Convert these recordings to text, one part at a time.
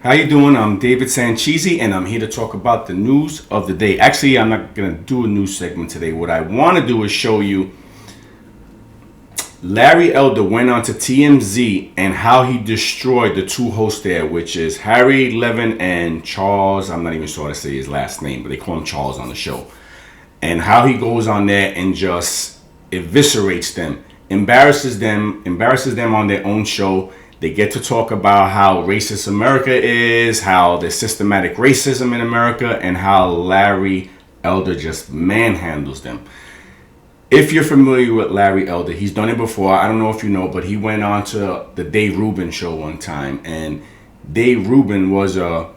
How you doing? I'm David Sanchezi, and I'm here to talk about the news of the day. Actually, I'm not going to do a news segment today. What I want to do is show you Larry Elder went on to TMZ and how he destroyed the two hosts there, which is Harry Levin and Charles. I'm not even sure how to say his last name, but they call him Charles on the show. And how he goes on there and just eviscerates them, embarrasses them on their own show. They get to talk about how racist America is, how there's systematic racism in America, and how Larry Elder just manhandles them. If you're familiar with Larry Elder, he's done it before. I don't know if you know, but he went on to the Dave Rubin show one time. And Dave Rubin was a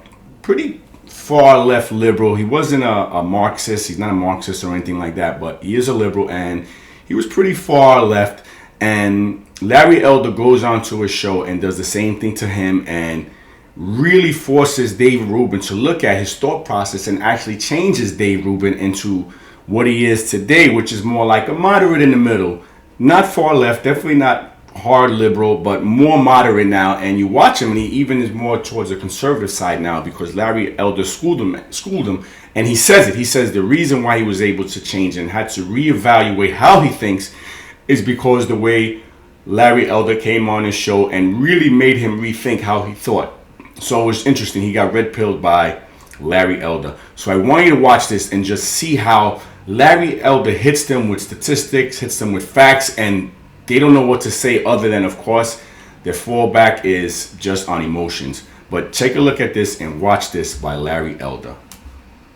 pretty far left liberal. He wasn't a Marxist. He's not a Marxist or anything like that, but he is a liberal. And he was pretty far left. And Larry Elder goes on to his show and does the same thing to him and really forces Dave Rubin to look at his thought process and actually changes Dave Rubin into what he is today, which is more like a moderate in the middle. Not far left, definitely not hard liberal, but more moderate now. And you watch him and he even is more towards the conservative side now because Larry Elder schooled him. And he says it. He says the reason why he was able to change and had to reevaluate how he thinks is because the way Larry Elder came on his show and really made him rethink how he thought. So it was interesting. He got red pilled by Larry Elder. So I want you to watch this and just see how Larry Elder hits them with statistics, hits them with facts, and they don't know what to say other than, of course, their fallback is just on emotions. But take a look at this and watch this by Larry Elder.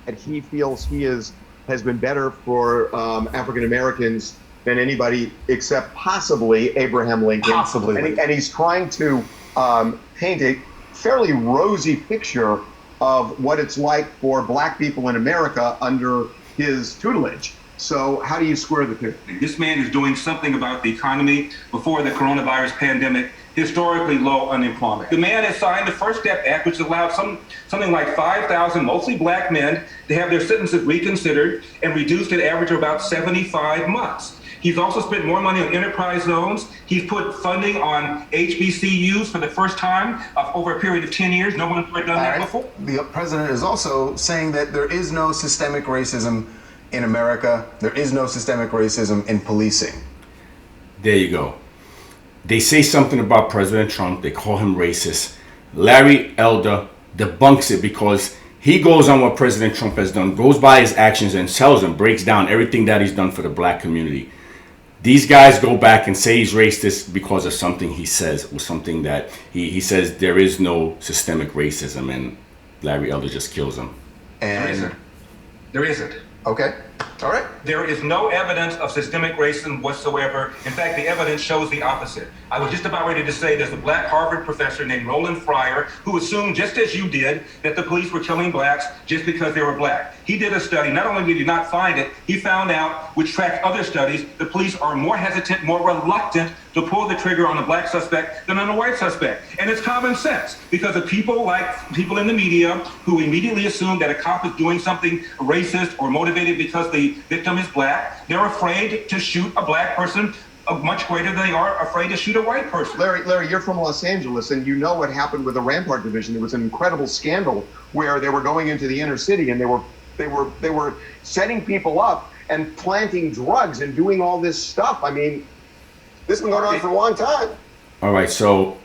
And he feels has been better for African Americans than anybody except possibly Abraham Lincoln. And he's trying to paint a fairly rosy picture of what it's like for black people in America under his tutelage. So how do you square the two? This man is doing something about the economy before the coronavirus pandemic, historically low unemployment. The man has signed the First Step Act, which allowed something like 5,000 mostly black men to have their sentences reconsidered and reduced an average of about 75 months. He's also spent more money on enterprise zones. He's put funding on HBCUs for the first time over a period of 10 years. No one's ever done that before. The president is also saying that there is no systemic racism in America. There is no systemic racism in policing. There you go. They say something about President Trump. They call him racist. Larry Elder debunks it because he goes on what President Trump has done, goes by his actions and tells him, breaks down everything that he's done for the black community. These guys go back and say he's racist because of something he says, or something that he says there is no systemic racism, and Larry Elder just kills him. And there isn't. Okay. All right. There is no evidence of systemic racism whatsoever. In fact, the evidence shows the opposite. I was just about ready to say there's a black Harvard professor named Roland Fryer who assumed, just as you did, that the police were killing blacks just because they were black. He did a study. Not only did he not find it, he found out, which tracked other studies, the police are more hesitant, more reluctant to pull the trigger on a black suspect than on a white suspect. And it's common sense because of people like people in the media who immediately assume that a cop is doing something racist or motivated because the victim is black. They're afraid to shoot a black person much greater than they are afraid to shoot a white person. Larry, you're from Los Angeles, and you know what happened with the Rampart Division. It was an incredible scandal where they were going into the inner city and they were setting people up and planting drugs and doing all this stuff. I mean, this has been going on for a long time. All right, so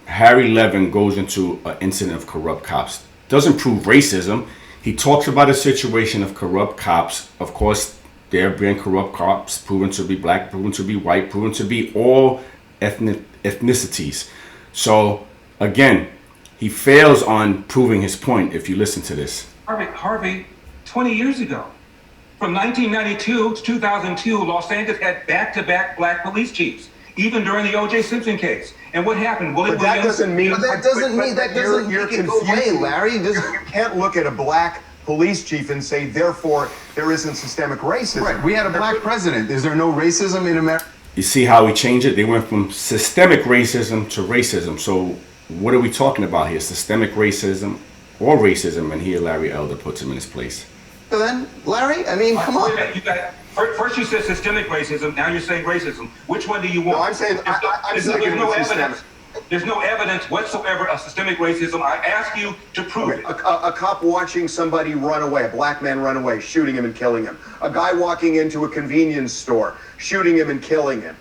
Harry Levin goes into an incident of corrupt cops. Doesn't prove racism. He talks about a situation of corrupt cops. Of course, there have been corrupt cops proven to be black, proven to be white, proven to be all ethnicities. So again, he fails on proving his point if you listen to this. Harvey, 20 years ago, from 1992 to 2002, Los Angeles had back-to-back black police chiefs, even during the O.J. Simpson case. And what happened? But that doesn't mean you can go away, Larry. You can't look at a black police chief and say, therefore, there isn't systemic racism. Right. We had a black president. Is there no racism in America? You see how he changed it? They went from systemic racism to racism. So what are we talking about here? Systemic racism or racism? And here Larry Elder puts him in his place. So then, Larry, I mean, come on. First you said systemic racism, now you're saying racism. Which one do you want? No, I'm saying there's no evidence. There's no evidence whatsoever of systemic racism. I ask you to prove it. A cop watching somebody run away, a black man run away, shooting him and killing him. A guy walking into a convenience store, shooting him and killing him.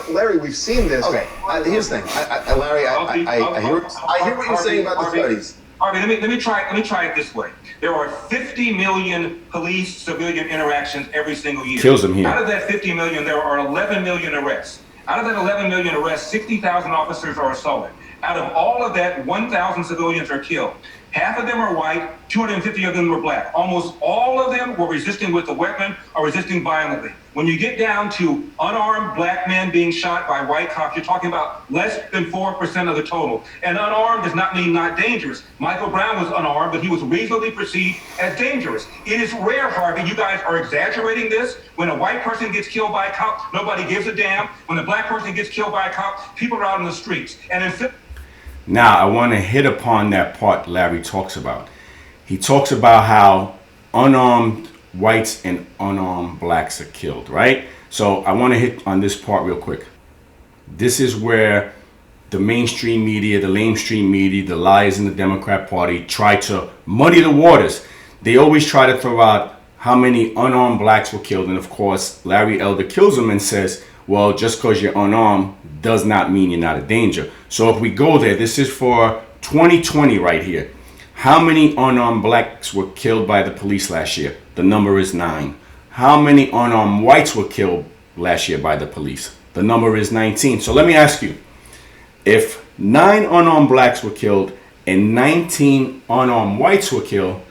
Larry, we've seen this. Okay, here's the thing, Larry. I hear what you're saying about the studies. Harvey, let me try it this way. There are 50 million police-civilian interactions every single year. Kills them here. Out of that 50 million, there are 11 million arrests. Out of that 11 million arrests, 60,000 officers are assaulted. Out of all of that, 1,000 civilians are killed. Half of them are white, 250 of them were black. Almost all of them were resisting with a weapon or resisting violently. When you get down to unarmed black men being shot by white cops, you're talking about less than 4% of the total. And unarmed does not mean not dangerous. Michael Brown was unarmed, but he was reasonably perceived as dangerous. It is rare, Harvey, you guys are exaggerating this. When a white person gets killed by a cop, nobody gives a damn. When a black person gets killed by a cop, people are out in the streets. And in Now, I want to hit upon that part Larry talks about. He talks about how unarmed whites and unarmed blacks are killed, right? So I want to hit on this part real quick. This is where the mainstream media, the lamestream media, the liars in the Democrat Party try to muddy the waters. They always try to throw out how many unarmed blacks were killed. And of course, Larry Elder kills them and says, well, just because you're unarmed does not mean you're not a danger. So if we go there, this is for 2020 right here. How many unarmed blacks were killed by the police last year? The number is 9. How many unarmed whites were killed last year by the police? The number is 19. So let me ask you, if 9 unarmed blacks were killed and 19 unarmed whites were killed,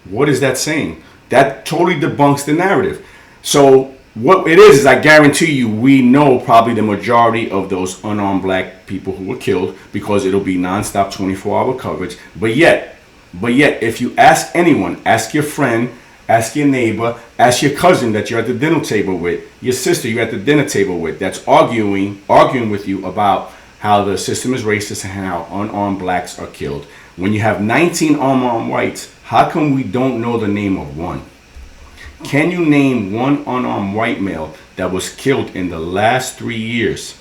what is that saying? That totally debunks the narrative. So what it is I guarantee you, we know probably the majority of those unarmed black people who were killed because it'll be nonstop 24-hour coverage. But yet, if you ask anyone, ask your friend, ask your neighbor, ask your cousin that you're at the dinner table with, your sister you're at the dinner table with, that's arguing with you about how the system is racist and how unarmed blacks are killed. When you have 19 unarmed whites, how come we don't know the name of one? Can you name one unarmed white male that was killed in the last 3 years?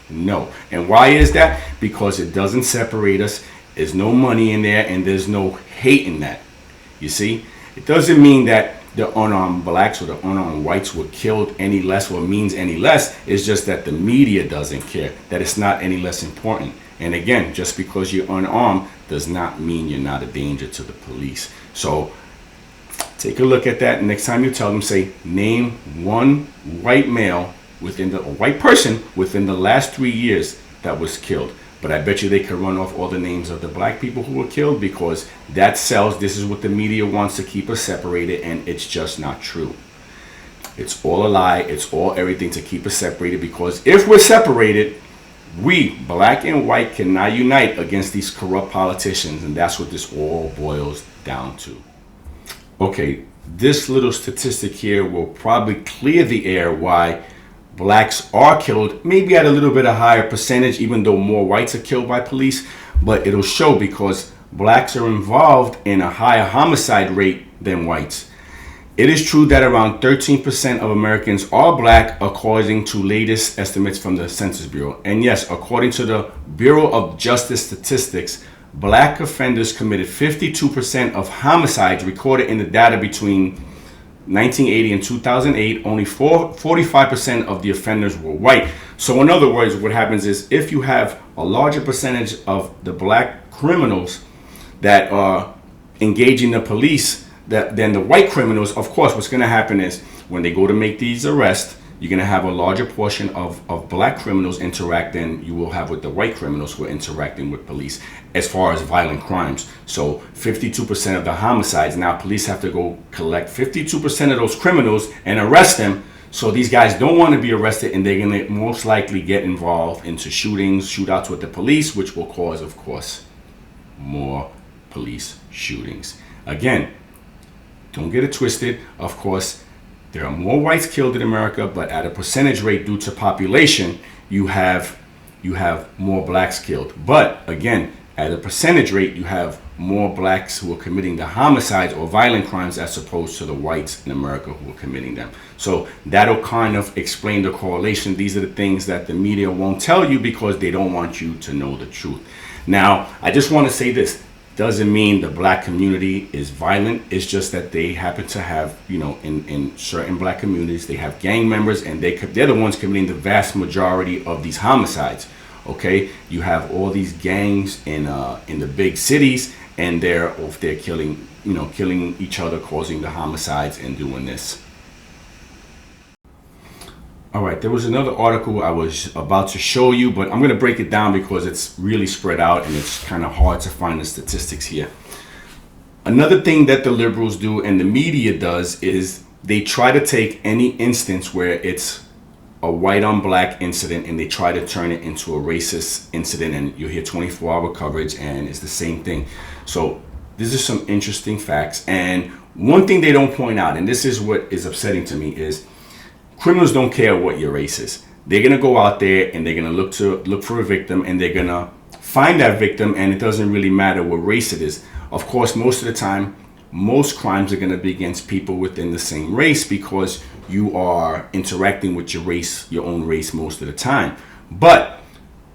No. And why is that? Because it doesn't separate us. There's no money in there and there's no hate in that. You see? It doesn't mean that the unarmed blacks or the unarmed whites were killed any less or means any less. It's just that the media doesn't care, that it's not any less important. And again, just because you're unarmed does not mean you're not a danger to the police. So take a look at that. Next time you tell them, say, name one white male white person within the last 3 years that was killed. But I bet you they could run off all the names of the black people who were killed because that sells. This is what the media wants to keep us separated, and it's just not true. It's all a lie. It's all everything to keep us separated, because if we're separated, we, black and white, cannot unite against these corrupt politicians, and that's what this all boils down to. Okay, this little statistic here will probably clear the air why blacks are killed, maybe at a little bit of higher percentage, even though more whites are killed by police, but it'll show because blacks are involved in a higher homicide rate than whites. It is true that around 13% of Americans are black, according to latest estimates from the Census Bureau. And yes, according to the Bureau of Justice Statistics, black offenders committed 52% of homicides recorded in the data between 1980 and 2008. Only 45% of the offenders were white. So in other words, what happens is if you have a larger percentage of the black criminals that are engaging the police than the white criminals, of course, what's going to happen is when they go to make these arrests, you're going to have a larger portion of black criminals interact than you will have with the white criminals who are interacting with police as far as violent crimes. So 52% of the homicides, now police have to go collect 52% of those criminals and arrest them. So these guys don't want to be arrested, and they're going to most likely get involved into shootings, shootouts with the police, which will cause, of course, more police shootings. Again, don't get it twisted. Of course, there are more whites killed in America, but at a percentage rate due to population, you have more blacks killed. But again, at a percentage rate, you have more blacks who are committing the homicides or violent crimes as opposed to the whites in America who are committing them. So that'll kind of explain the correlation. These are the things that the media won't tell you because they don't want you to know the truth. Now, I just want to say this. Doesn't mean the black community is violent. It's just that they happen to have, you know, in certain black communities, they have gang members, and they're the ones committing the vast majority of these homicides. Okay, you have all these gangs in the big cities, and they're killing, you know, killing each other, causing the homicides, and doing this. All right, there was another article I was about to show you, but I'm going to break it down because it's really spread out and it's kind of hard to find the statistics here. Another thing that the liberals do and the media does is they try to take any instance where it's a white on black incident and they try to turn it into a racist incident, and you hear 24-hour coverage and it's the same thing. So these are some interesting facts. And one thing they don't point out, and this is what is upsetting to me, is criminals don't care what your race is. They're gonna go out there and they're gonna look for a victim, and they're gonna find that victim, and it doesn't really matter what race it is. Of course, most of the time, most crimes are gonna be against people within the same race because you are interacting with your own race most of the time. But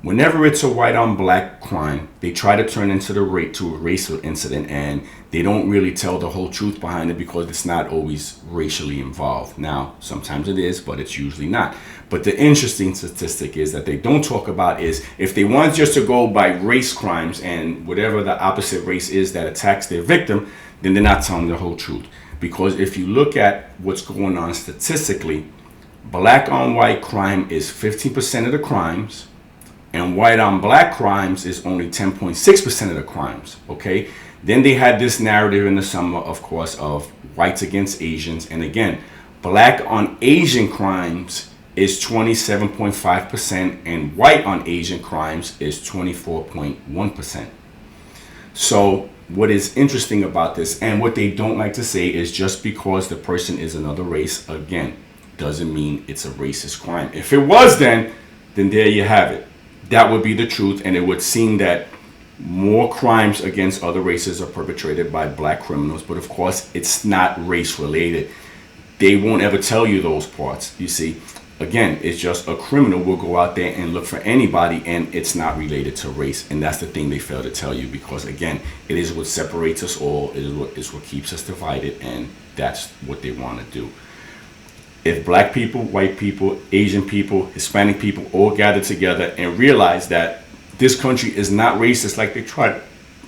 whenever it's a white on black crime, they try to turn into a racial incident, and they don't really tell the whole truth behind it because it's not always racially involved. Now, sometimes it is, but it's usually not. But the interesting statistic is that they don't talk about is if they want just to go by race crimes and whatever the opposite race is that attacks their victim, then they're not telling the whole truth. Because if you look at what's going on statistically, black on white crime is 15% of the crimes, and white on black crimes is only 10.6% of the crimes. Okay, then they had this narrative in the summer, of course, of whites against Asians, and again, black on Asian crimes is 27.5%, and white on Asian crimes is 24.1%. So what is interesting about this, and what they don't like to say, is just because the person is another race, again, doesn't mean it's a racist crime. If it was, then there you have it. That would be the truth, and it would seem that more crimes against other races are perpetrated by black criminals, but of course it's not race related. They won't ever tell you those parts. You see, again, it's just a criminal will go out there and look for anybody, and it's not related to race. And that's the thing they fail to tell you, because again, it is what separates us all. It is what keeps us divided, and that's what they want to do. If black people, white people, Asian people, Hispanic people all gather together and realize that this country is not racist like they try to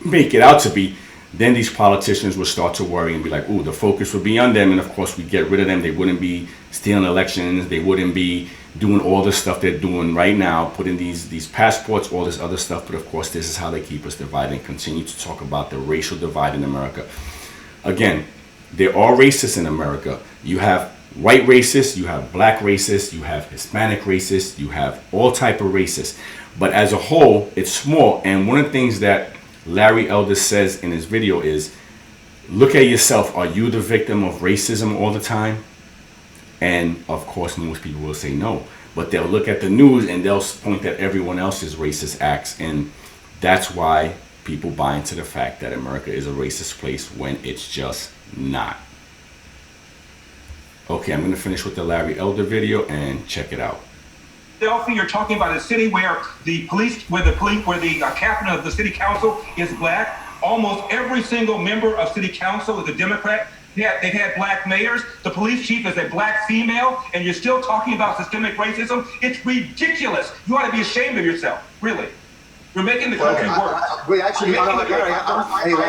make it out to be, then these politicians will start to worry and be like, ooh, the focus would be on them. And of course, we get rid of them. They wouldn't be stealing elections. They wouldn't be doing all the stuff they're doing right now, putting these passports, all this other stuff. But of course, this is how they keep us divided and continue to talk about the racial divide in America. Again, there are racists in America. You have white racists, you have black racists, you have Hispanic racists, you have all type of racists. But as a whole, it's small. And one of the things that Larry Elder says in his video is, look at yourself. Are you the victim of racism all the time? And of course, most people will say no. But they'll look at the news and they'll point at everyone else's racist acts. And that's why people buy into the fact that America is a racist place when it's just not. Okay, I'm going to finish with the Larry Elder video and check it out. Philadelphia, you're talking about a city where the captain of the city council is black. Almost every single member of city council is a Democrat. They've had black mayors. The police chief is a black female, and you're still talking about systemic racism. It's ridiculous. You ought to be ashamed of yourself, really. You're making the country worse. Wait, actually, Larry, I'm going to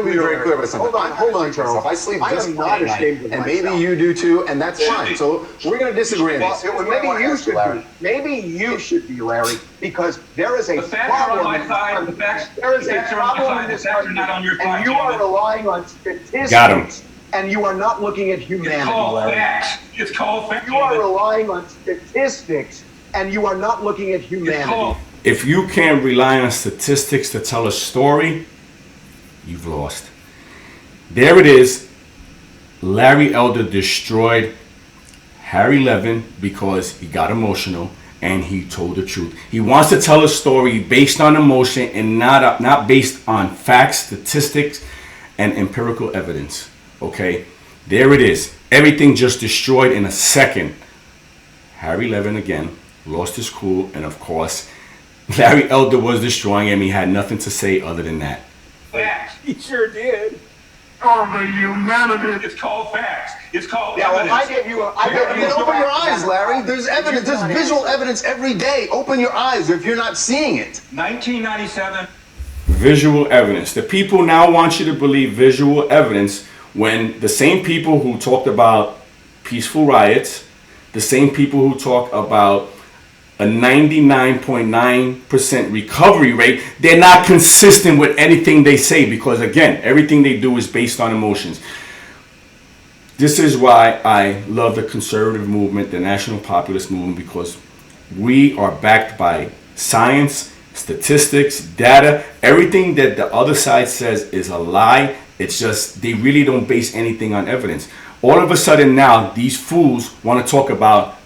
be very clear about something. Hold on, Charles. I sleep just fine, and maybe you do too, and that's fine. So we're going to disagree on this. Maybe you should be. Maybe you should be, Larry, because there is a problem. There is a problem in this country, and you are relying on statistics. Got him. And you are not looking at humanity, Larry. It's called facts. You are relying on statistics, and you are not looking at humanity. If you can't rely on statistics to tell a story, you've lost. There it is. Larry Elder destroyed Harry Levin because he got emotional, and he told the truth. He wants to tell a story based on emotion and not based on facts, statistics, and empirical evidence. Okay, there it is. Everything just destroyed in a second. Harry Levin again lost his cool, and of course, Larry Elder was destroying him. He had nothing to say other than that. Facts. He sure did. Oh, the humanity. It's called facts. It's called evidence. Well, I gave you Open your eyes, Larry. There's evidence. There's visual evidence every day. Open your eyes if you're not seeing it. 1997. Visual evidence. The people now want you to believe visual evidence when the same people who talked about peaceful riots, the same people who talk about a 99.9% recovery rate, they're not consistent with anything they say, because again, everything they do is based on emotions. This is why I love the conservative movement, the national populist movement, because we are backed by science, statistics, data. Everything that the other side says is a lie. It's just they really don't base anything on evidence. All of a sudden now, these fools want to talk about,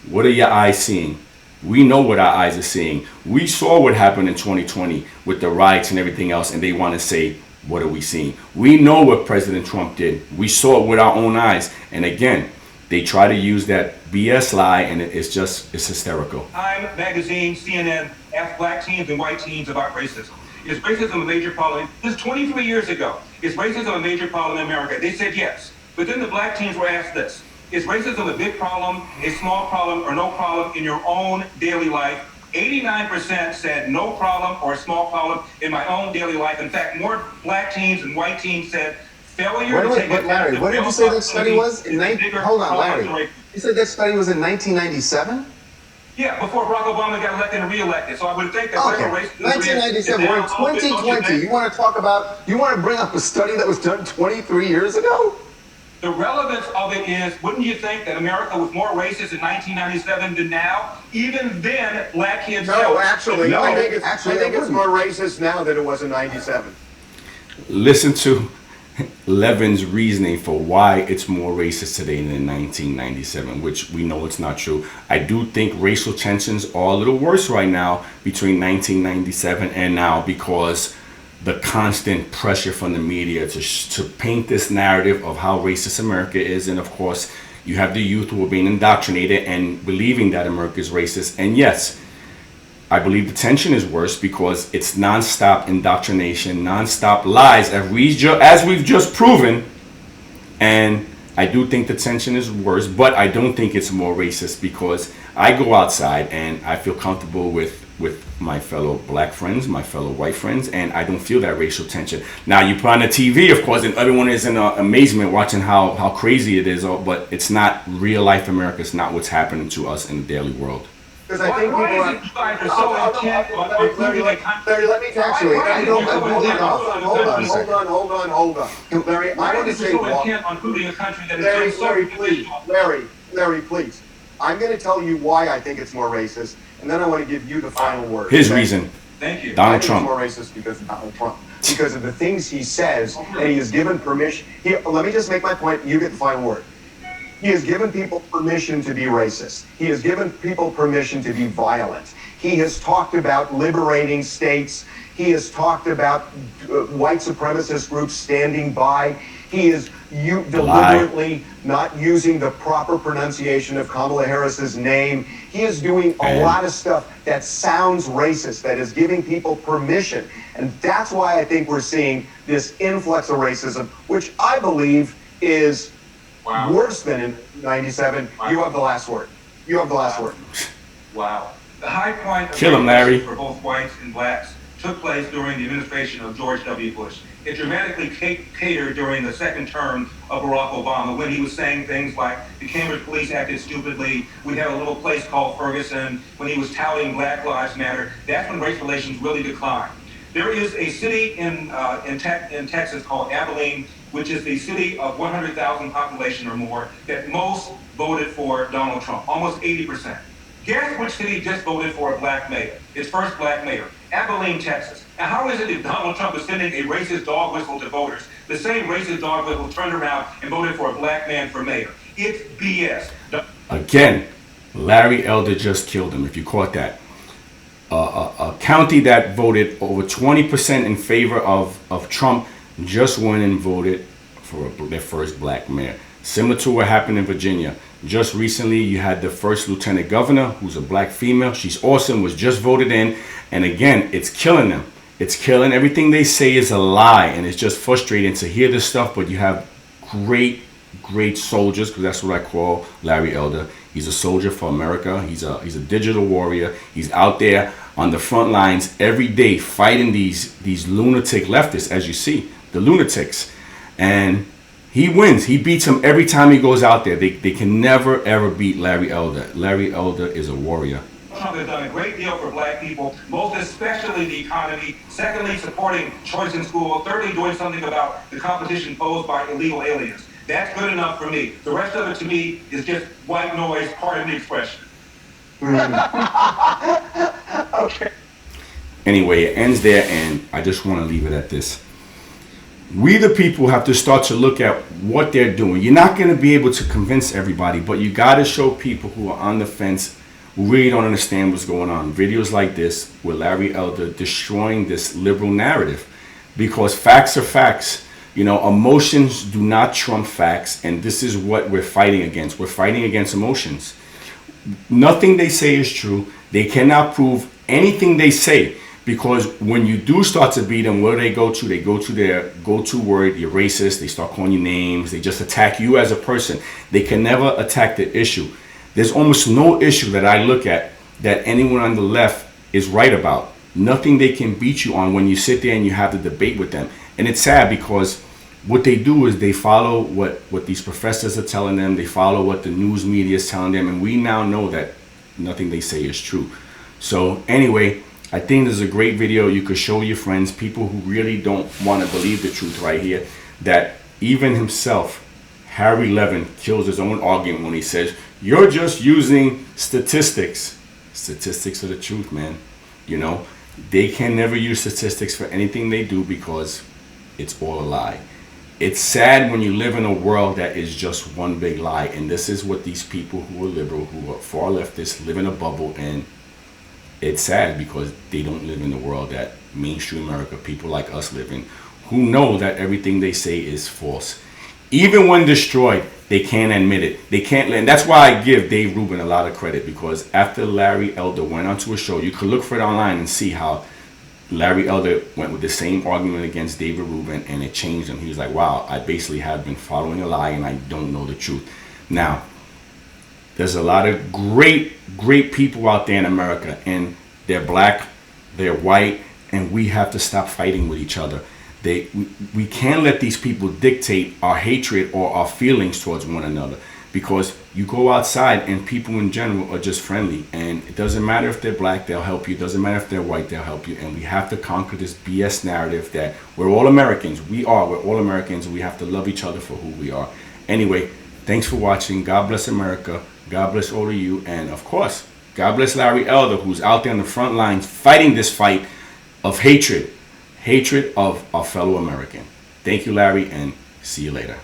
what are your eyes seeing? We know what our eyes are seeing. We saw what happened in 2020 with the riots and everything else, and they want to say, what are we seeing? We know what President Trump did. We saw it with our own eyes. And again, they try to use that BS lie, and it's hysterical. Time magazine, CNN asked black teens and white teens about racism. Is racism a major problem? This is 23 years ago. Is racism a major problem in America? They said yes. But then the black teens were asked this. Is racism a big problem, a small problem, or no problem in your own daily life? 89% said no problem or a small problem in my own daily life. In fact, more black teens and white teens said failure to take Larry, what did you say that study was? Hold on, Larry. You said that study was in 1997? Yeah, before Barack Obama got elected and re-elected. So I would think that whatever racism 1997, we're in 2020. You want to bring up a study that was done 23 years ago? The relevance of it is, wouldn't you think that America was more racist in 1997 than now? Even then, black kids... No, actually, I think it's more racist now than it was in 97. Listen to Levin's reasoning for why it's more racist today than in 1997, which we know it's not true. I do think racial tensions are a little worse right now between 1997 and now, because the constant pressure from the media to paint this narrative of how racist America is. And of course, you have the youth who are being indoctrinated and believing that America is racist. And yes, I believe the tension is worse because it's nonstop indoctrination, nonstop lies, as we've just proven. And I do think the tension is worse, but I don't think it's more racist, because I go outside and I feel comfortable with my fellow black friends, my fellow white friends, and I don't feel that racial tension. Now, you put on the TV, of course, and everyone is in amazement watching how crazy it is, but it's not real life America. It's not what's happening to us in the daily world. Because I think people are so intent on Larry, let me actually, I don't hold on. Larry, I want to say Larry, please. I'm going to tell you why I think it's more racist, and then I want to give you the final word. His reason. Thank you. Donald Trump. It's more racist because of Donald Trump. Because of the things he says, and he has given permission. Let me just make my point, you get the final word. He has given people permission to be racist. He has given people permission to be violent. He has talked about liberating states. He has talked about white supremacist groups standing by. He is deliberately not using the proper pronunciation of Kamala Harris's name. He is doing a lot of stuff that sounds racist, that is giving people permission. And that's why I think we're seeing this influx of racism, which I believe is worse than in 97. Wow. You have the last word. You have the last word. Wow. The high point of Larry. For both whites and blacks took place during the administration of George W. Bush. It dramatically catered during the second term of Barack Obama, when he was saying things like the Cambridge police acted stupidly, we had a little place called Ferguson, when he was touting Black Lives Matter. That's when race relations really declined. There is a city in Texas called Abilene, which is the city of 100,000 population or more, that most voted for Donald Trump, almost 80%. Guess which city just voted for a black mayor, its first black mayor? Abilene, Texas. Now, how is it that Donald Trump is sending a racist dog whistle to voters? The same racist dog whistle turned around and voted for a black man for mayor. It's BS. Again, Larry Elder just killed him, if you caught that. A county that voted over 20% in favor of Trump just went and voted for their first black mayor. Similar to what happened in Virginia. Just recently, you had the first lieutenant governor, who's a black female. She's awesome, was just voted in. And again, it's killing them. It's killing. Everything they say is a lie. And it's just frustrating to hear this stuff. But you have great soldiers, because that's what I call Larry Elder. He's a soldier for America. He's a digital warrior. He's out there on the front lines every day fighting these lunatic leftists, as you see, the lunatics. And he wins. He beats them every time he goes out there. They can never, ever beat Larry Elder. Larry Elder is a warrior. Trump has done a great deal for black people, most especially the economy. Secondly, supporting choice in school. Thirdly, doing something about the competition posed by illegal aliens. That's good enough for me. The rest of it to me is just white noise, pardon the expression. Okay. Anyway, it ends there, and I just want to leave it at this. We, the people, have to start to look at what they're doing. You're not going to be able to convince everybody, but you got to show people who are on the fence, who really don't understand what's going on. Videos like this with Larry Elder destroying this liberal narrative, because facts are facts. You know, emotions do not trump facts, and this is what we're fighting against. We're fighting against emotions. Nothing they say is true. They cannot prove anything they say, because when you do start to beat them, where do they go to? They go to their go-to word, you're racist. They start calling you names. They just attack you as a person. They can never attack the issue. There's almost no issue that I look at that anyone on the left is right about. Nothing they can beat you on when you sit there and you have the debate with them. And it's sad, because what they do is they follow what these professors are telling them. They follow what the news media is telling them. And we now know that nothing they say is true. So anyway, I think this is a great video. You could show your friends, people who really don't want to believe the truth right here, that even himself, Harry Levin, kills his own argument when he says, you're just using statistics. Statistics are the truth, man. You know, they can never use statistics for anything they do, because it's all a lie. It's sad when you live in a world that is just one big lie. And this is what these people who are liberal, who are far leftists, live in a bubble. And it's sad, because they don't live in the world that mainstream America, people like us, live in, who know that everything they say is false. Even when destroyed, they can't admit it. They can't. And that's why I give Dave Rubin a lot of credit, because after Larry Elder went onto a show, you could look for it online and see how Larry Elder went with the same argument against David Rubin, and it changed him. He was like, wow, I basically have been following a lie and I don't know the truth. Now, there's a lot of great people out there in America, and they're black, they're white, and we have to stop fighting with each other. We can't let these people dictate our hatred or our feelings towards one another, because you go outside and people in general are just friendly, and it doesn't matter if they're black, they'll help you. It doesn't matter if they're white, they'll help you. And we have to conquer this BS narrative that we're all Americans. We're all Americans, and we have to love each other for who we are. Anyway, thanks for watching. God bless America. God bless all of you. And of course, God bless Larry Elder, who's out there on the front lines fighting this fight of hatred of our fellow American. Thank you, Larry, and see you later.